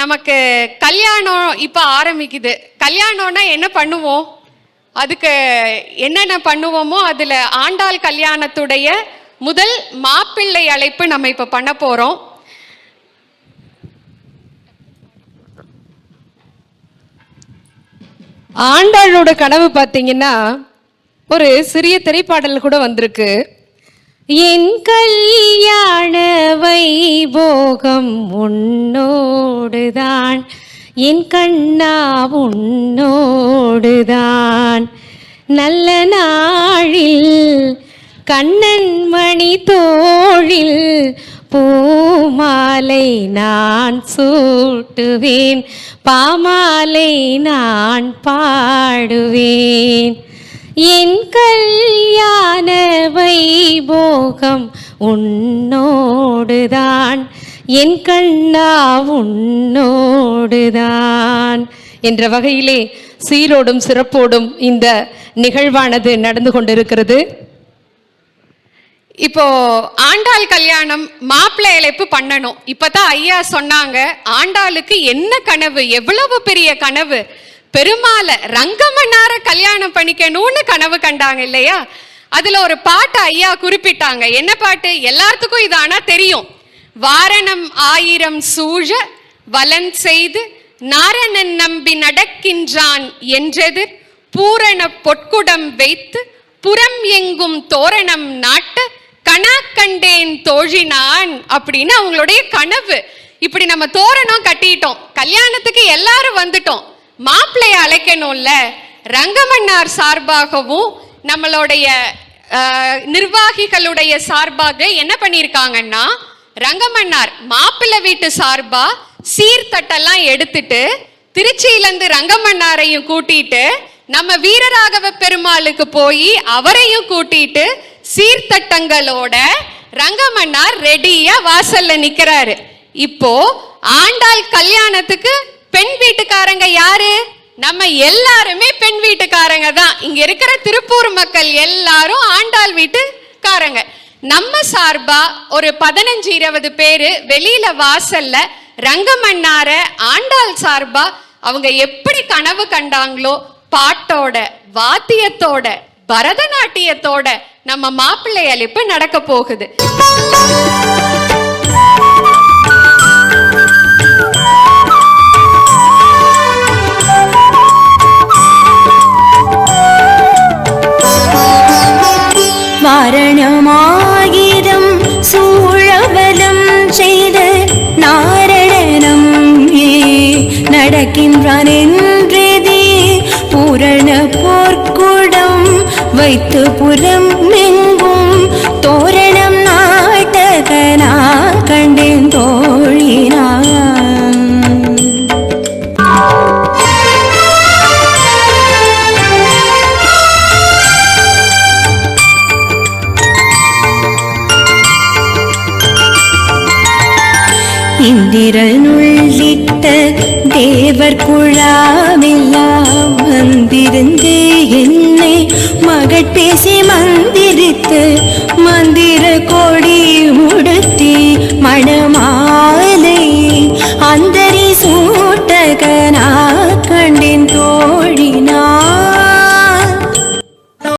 நமக்கு கல்யாணம் இப்போ ஆரம்பிக்குது. கல்யாணம்னா என்ன பண்ணுவோம்? அதுக்கு என்னென்ன பண்ணுவோமோ அதில் ஆண்டாள் கல்யாணத்துடைய முதல் மாப்பிள்ளை அழைப்பு நம்ம இப்போ பண்ண போகிறோம். ஆண்டாளோட கனவு பார்த்தீங்கன்னா ஒரு சிறிய திரைப்பாடல் கூட வந்திருக்கு. என் கல்யாண வைபோகம் உன்னோடுதான், என் கண்ணா உன்னோடுதான், நல்ல நாளில் கண்ணன் மணி தோழில் பூமாலை நான் சூட்டுவேன், பாமாலை நான் பாடுவேன். என் கல்யாண வைபோகம் உன்னோடுதான், என் கண்ணா உன்னோடுதான் என்ற வகையிலே சீரோடும் சிறப்போடும் இந்த நிகழ்வானது நடந்து கொண்டிருக்கிறது. இப்போ ஆண்டாள் கல்யாணம் மாப்பிள்ளை அழைப்பு பண்ணணும். இப்பதான் ஐயா சொன்னாங்க, ஆண்டாளுக்கு என்ன கனவு, எவ்வளவு பெரிய கனவு. பெருமாளை ரங்கமன்னார கல்யாணம் பண்ணிக்கணும்னு கனவு கண்டாங்க இல்லையா? அதுல ஒரு பாட்டு ஐயா குறிப்பிட்டாங்க. என்ன பாட்டு? எல்லாத்துக்கும் இது ஆனா தெரியும். வாரணம் ஆயிரம் சூழ வலன் செய்து நாரணன் நம்பி நடக்கின்றான் என்றெதிர் பூரண பொற்குடம் வைத்து புறம் எங்கும் தோரணம் நாட்ட கனா கண்டேன் தோழினான் அப்படின்னு அவங்களுடைய கனவு. இப்படி நம்ம தோரணம் கட்டிட்டோம், கல்யாணத்துக்கு எல்லாரும் வந்துட்டோம், மாப்பிள்ளைய அழைக்கணும்ல. ரங்கமன்னார் சார்பாகவும் நம்மளுடைய நிர்வாகிகளுடைய சார்பாக என்ன பண்ணியிருக்காங்கன்னா, ரங்கமன்னார் மாப்பிள்ளை வீட்டு சார்பா சீர்தட்டெல்லாம் எடுத்துட்டு திருச்சியிலேருந்து ரங்கமன்னாரையும் கூட்டிட்டு நம்ம வீரராகவ பெருமாளுக்கு போய் அவரையும் கூட்டிட்டு சீர்தட்டங்களோட ரங்கமன்னார் ரெடியா வாசல்ல நிக்கிறாரு. இப்போ ஆண்டாள் கல்யாணத்துக்கு பெண் வீட்டுக்காரங்க யாரு? நம்ம எல்லாருமே பெண் வீட்டுக்காரங்க தான். இங்க இருக்கிற திருப்பூர் மக்கள் எல்லாரும் ஆண்டாள் வீட்டுக்காரங்க. நம்ம சார்பா ஒரு 15-20 பேரு வெளியில வாசல்ல ரங்கமன்னார ஆண்டாள் சார்பா அவங்க எப்படி கனவு கண்டாங்களோ பாட்டோட வாத்தியத்தோட பரதநாட்டியத்தோட நம்ம மாப்பிள்ளை அழைப்பு நடக்க போகுது. வாரணமாயிரம் சூழவலம் செய்து நாரணனம் நடக்கின்றான் என்றே பூரண போர்க்குடம் வைத்து புறம் எங்கும் தோரணம் நாட்டகனா கண்டேன் தோழினான். இந்திரன் உள்ளிட்ட தேவர் குழாமெல்லாம் வந்திருந்து என்னை மகட் பேசி மந்திரித்து